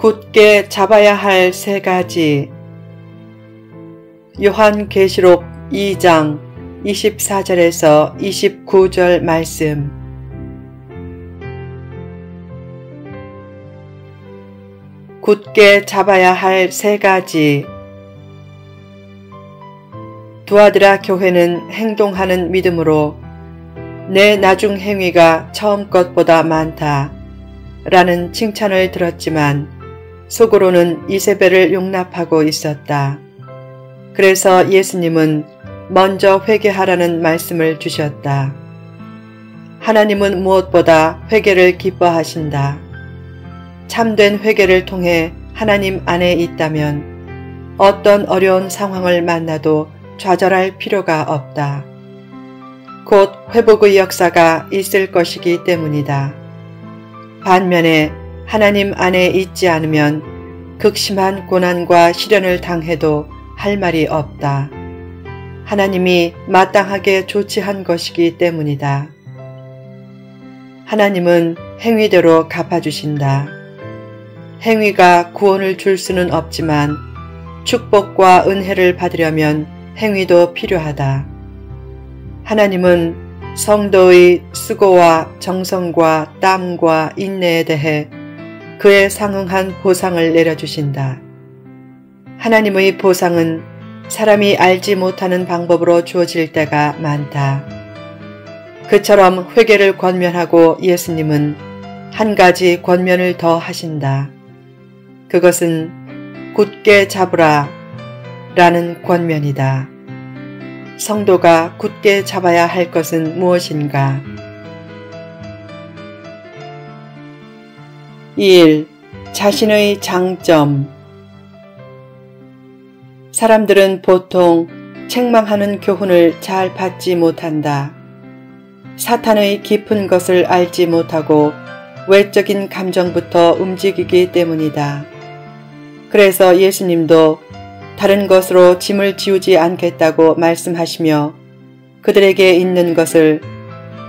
굳게 잡아야 할 세 가지. 요한계시록 2장 24절에서 29절 말씀. 굳게 잡아야 할 세 가지. 두아드라 교회는 행동하는 믿음으로 내 나중 행위가 처음 것보다 많다 라는 칭찬을 들었지만 속으로는 이세벨을 용납하고 있었다. 그래서 예수님은 먼저 회개하라는 말씀을 주셨다. 하나님은 무엇보다 회개를 기뻐하신다. 참된 회개를 통해 하나님 안에 있다면 어떤 어려운 상황을 만나도 좌절할 필요가 없다. 곧 회복의 역사가 있을 것이기 때문이다. 반면에 하나님 안에 있지 않으면 극심한 고난과 시련을 당해도 할 말이 없다. 하나님이 마땅하게 조치한 것이기 때문이다. 하나님은 행위대로 갚아주신다. 행위가 구원을 줄 수는 없지만 축복과 은혜를 받으려면 행위도 필요하다. 하나님은 성도의 수고와 정성과 땀과 인내에 대해 그에 상응한 보상을 내려주신다. 하나님의 보상은 사람이 알지 못하는 방법으로 주어질 때가 많다. 그처럼 회개를 권면하고 예수님은 한 가지 권면을 더 하신다. 그것은 굳게 잡으라 라는 권면이다. 성도가 굳게 잡아야 할 것은 무엇인가? 1. 자신의 장점. 사람들은 보통 책망하는 교훈을 잘 받지 못한다. 사탄의 깊은 것을 알지 못하고 외적인 감정부터 움직이기 때문이다. 그래서 예수님도 다른 것으로 짐을 지우지 않겠다고 말씀하시며 그들에게 있는 것을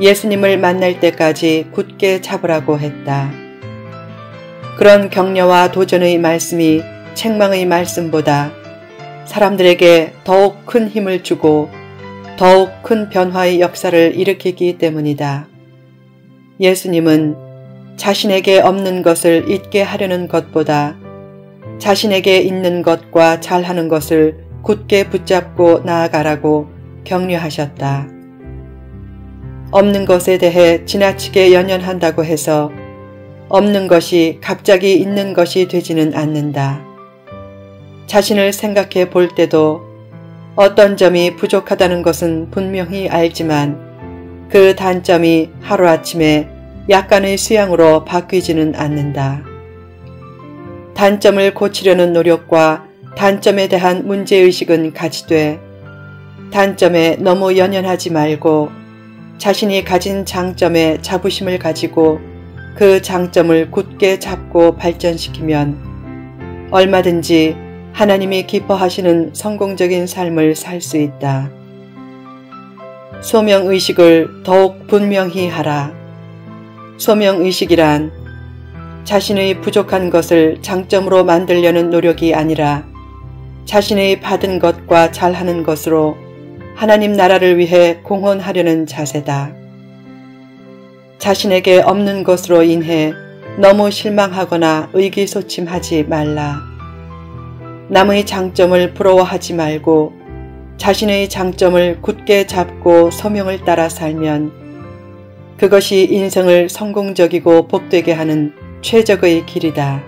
예수님을 만날 때까지 굳게 잡으라고 했다. 그런 격려와 도전의 말씀이 책망의 말씀보다 사람들에게 더욱 큰 힘을 주고 더욱 큰 변화의 역사를 일으키기 때문이다. 예수님은 자신에게 없는 것을 잊게 하려는 것보다 자신에게 있는 것과 잘하는 것을 굳게 붙잡고 나아가라고 격려하셨다. 없는 것에 대해 지나치게 연연한다고 해서 없는 것이 갑자기 있는 것이 되지는 않는다. 자신을 생각해 볼 때도 어떤 점이 부족하다는 것은 분명히 알지만 그 단점이 하루아침에 약간의 수양으로 바뀌지는 않는다. 단점을 고치려는 노력과 단점에 대한 문제의식은 가지되 단점에 너무 연연하지 말고 자신이 가진 장점에 자부심을 가지고 그 장점을 굳게 잡고 발전시키면 얼마든지 하나님이 기뻐하시는 성공적인 삶을 살 수 있다. 소명의식을 더욱 분명히 하라. 소명의식이란 자신의 부족한 것을 장점으로 만들려는 노력이 아니라 자신의 받은 것과 잘하는 것으로 하나님 나라를 위해 공헌하려는 자세다. 자신에게 없는 것으로 인해 너무 실망하거나 의기소침하지 말라. 남의 장점을 부러워하지 말고 자신의 장점을 굳게 잡고 소명을 따라 살면 그것이 인생을 성공적이고 복되게 하는 최적의 길이다.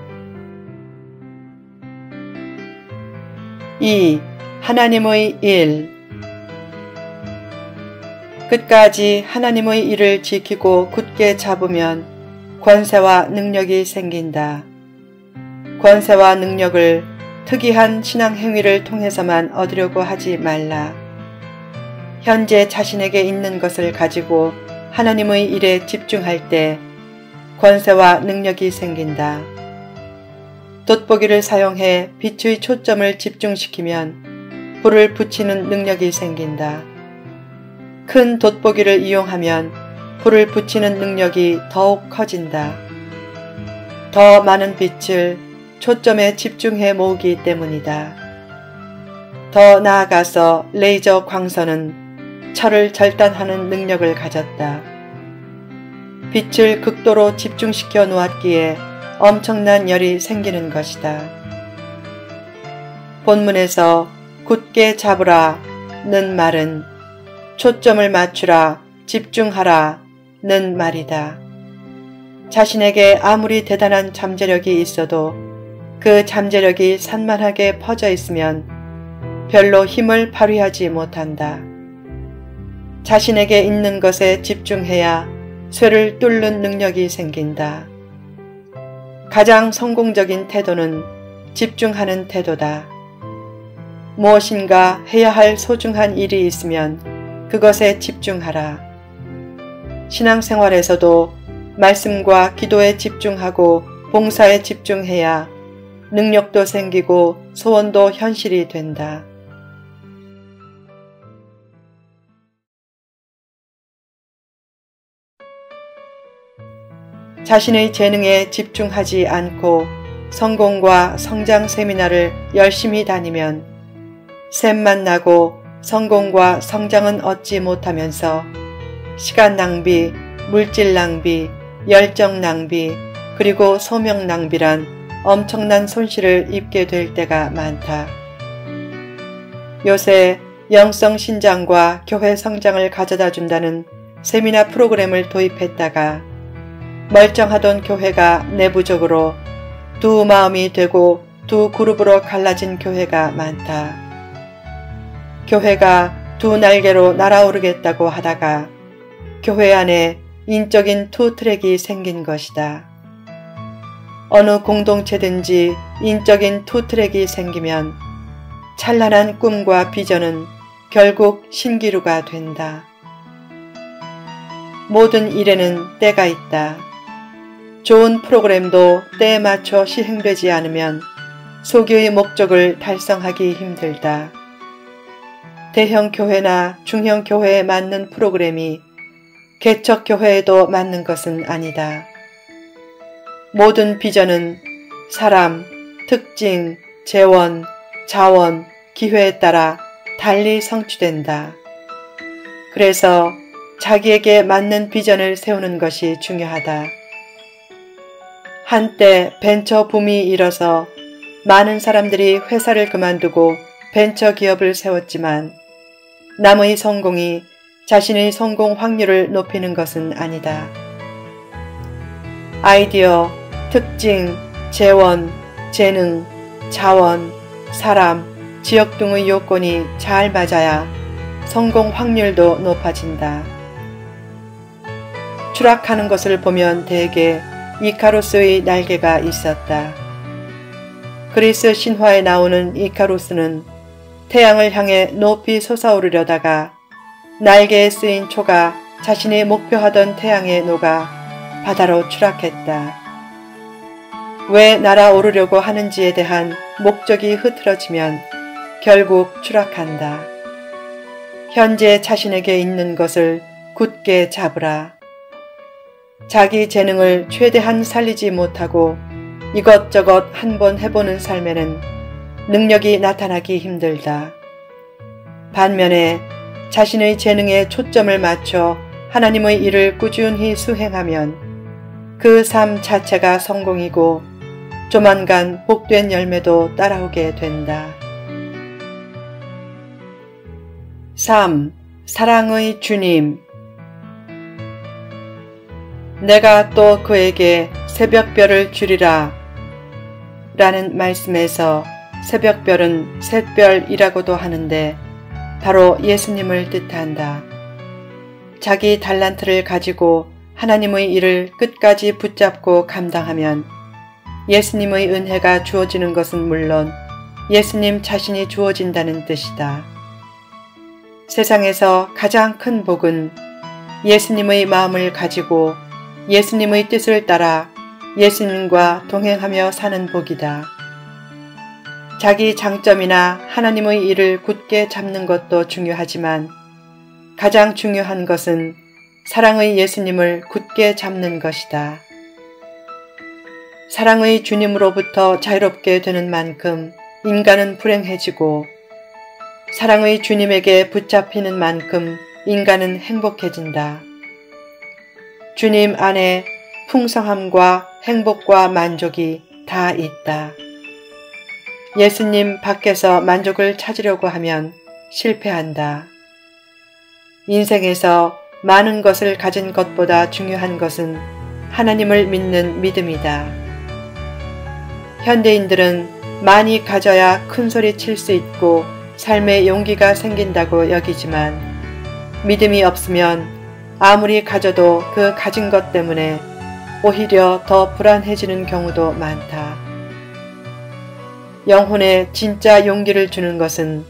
2. 하나님의 일. 끝까지 하나님의 일을 지키고 굳게 잡으면 권세와 능력이 생긴다. 권세와 능력을 특이한 신앙 행위를 통해서만 얻으려고 하지 말라. 현재 자신에게 있는 것을 가지고 하나님의 일에 집중할 때 권세와 능력이 생긴다. 돋보기를 사용해 빛의 초점을 집중시키면 불을 붙이는 능력이 생긴다. 큰 돋보기를 이용하면 불을 붙이는 능력이 더욱 커진다. 더 많은 빛을 초점에 집중해 모으기 때문이다. 더 나아가서 레이저 광선은 철을 절단하는 능력을 가졌다. 빛을 극도로 집중시켜 놓았기에 엄청난 열이 생기는 것이다. 본문에서 굳게 잡으라는 말은 초점을 맞추라, 집중하라는 말이다. 자신에게 아무리 대단한 잠재력이 있어도 그 잠재력이 산만하게 퍼져 있으면 별로 힘을 발휘하지 못한다. 자신에게 있는 것에 집중해야 쇠를 뚫는 능력이 생긴다. 가장 성공적인 태도는 집중하는 태도다. 무엇인가 해야 할 소중한 일이 있으면 그것에 집중하라. 신앙생활에서도 말씀과 기도에 집중하고 봉사에 집중해야 능력도 생기고 소원도 현실이 된다. 자신의 재능에 집중하지 않고 성공과 성장 세미나를 열심히 다니면 샘만 나고 성공과 성장은 얻지 못하면서 시간 낭비, 물질 낭비, 열정 낭비, 그리고 소명 낭비란 엄청난 손실을 입게 될 때가 많다. 요새 영성 신장과 교회 성장을 가져다 준다는 세미나 프로그램을 도입했다가 멀쩡하던 교회가 내부적으로 두 마음이 되고 두 그룹으로 갈라진 교회가 많다. 교회가 두 날개로 날아오르겠다고 하다가 교회 안에 인적인 투 트랙이 생긴 것이다. 어느 공동체든지 인적인 투 트랙이 생기면 찬란한 꿈과 비전은 결국 신기루가 된다. 모든 일에는 때가 있다. 좋은 프로그램도 때에 맞춰 시행되지 않으면 소교의 목적을 달성하기 힘들다. 대형 교회나 중형 교회에 맞는 프로그램이 개척 교회에도 맞는 것은 아니다. 모든 비전은 사람, 특징, 재원, 자원, 기회에 따라 달리 성취된다. 그래서 자기에게 맞는 비전을 세우는 것이 중요하다. 한때 벤처 붐이 일어서 많은 사람들이 회사를 그만두고 벤처 기업을 세웠지만 남의 성공이 자신의 성공 확률을 높이는 것은 아니다. 아이디어, 특징, 재원, 재능, 자원, 사람, 지역 등의 요건이 잘 맞아야 성공 확률도 높아진다. 추락하는 것을 보면 대개 이카루스의 날개가 있었다. 그리스 신화에 나오는 이카루스는 태양을 향해 높이 솟아오르려다가 날개에 쓰인 초가 자신이 목표하던 태양에 녹아 바다로 추락했다. 왜 날아오르려고 하는지에 대한 목적이 흐트러지면 결국 추락한다. 현재 자신에게 있는 것을 굳게 잡으라. 자기 재능을 최대한 살리지 못하고 이것저것 한번 해보는 삶에는 능력이 나타나기 힘들다. 반면에 자신의 재능에 초점을 맞춰 하나님의 일을 꾸준히 수행하면 그 삶 자체가 성공이고 조만간 복된 열매도 따라오게 된다. 3. 사랑의 주님. 내가 또 그에게 새벽별을 주리라 라는 말씀에서 새벽별은 샛별이라고도 하는데 바로 예수님을 뜻한다. 자기 달란트를 가지고 하나님의 일을 끝까지 붙잡고 감당하면 예수님의 은혜가 주어지는 것은 물론 예수님 자신이 주어진다는 뜻이다. 세상에서 가장 큰 복은 예수님의 마음을 가지고 예수님의 뜻을 따라 예수님과 동행하며 사는 복이다. 자기 장점이나 하나님의 일을 굳게 잡는 것도 중요하지만 가장 중요한 것은 사랑의 예수님을 굳게 잡는 것이다. 사랑의 주님으로부터 자유롭게 되는 만큼 인간은 불행해지고 사랑의 주님에게 붙잡히는 만큼 인간은 행복해진다. 주님 안에 풍성함과 행복과 만족이 다 있다. 예수님 밖에서 만족을 찾으려고 하면 실패한다. 인생에서 많은 것을 가진 것보다 중요한 것은 하나님을 믿는 믿음이다. 현대인들은 많이 가져야 큰 소리 칠 수 있고 삶에 용기가 생긴다고 여기지만 믿음이 없으면 아무리 가져도 그 가진 것 때문에 오히려 더 불안해지는 경우도 많다. 영혼에 진짜 용기를 주는 것은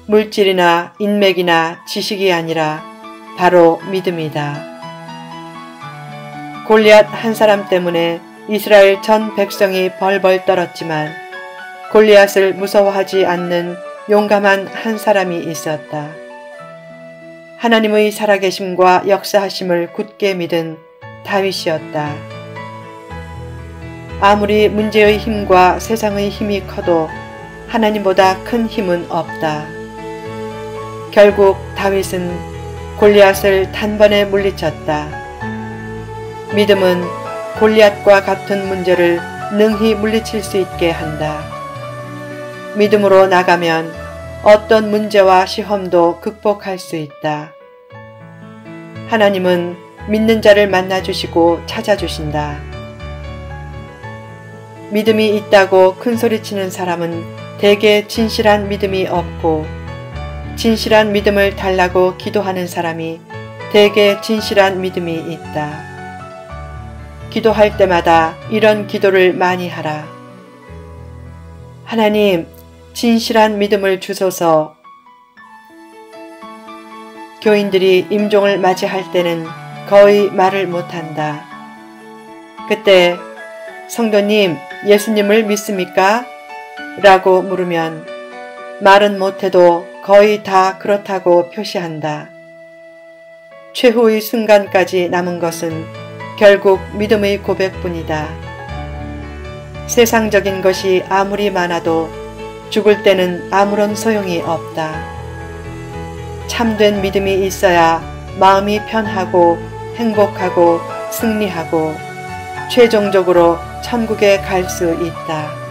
물질이나 인맥이나 지식이 아니라 바로 믿음이다. 골리앗 한 사람 때문에 이스라엘 전 백성이 벌벌 떨었지만 골리앗을 무서워하지 않는 용감한 한 사람이 있었다. 하나님의 살아계심과 역사하심을 굳게 믿은 다윗이었다. 아무리 문제의 힘과 세상의 힘이 커도 하나님보다 큰 힘은 없다. 결국 다윗은 골리앗을 단번에 물리쳤다. 믿음은 골리앗과 같은 문제를 능히 물리칠 수 있게 한다. 믿음으로 나가면 어떤 문제와 시험도 극복할 수 있다. 하나님은 믿는 자를 만나주시고 찾아주신다. 믿음이 있다고 큰소리치는 사람은 대개 진실한 믿음이 없고 진실한 믿음을 달라고 기도하는 사람이 대개 진실한 믿음이 있다. 기도할 때마다 이런 기도를 많이 하라. 하나님, 진실한 믿음을 주소서. 교인들이 임종을 맞이할 때는 거의 말을 못한다. 그때 성도님, 예수님을 믿습니까? 라고 물으면 말은 못해도 거의 다 그렇다고 표시한다. 최후의 순간까지 남은 것은 결국 믿음의 고백뿐이다. 세상적인 것이 아무리 많아도 죽을 때는 아무런 소용이 없다. 참된 믿음이 있어야 마음이 편하고 행복하고 승리하고 최종적으로 천국에 갈 수 있다.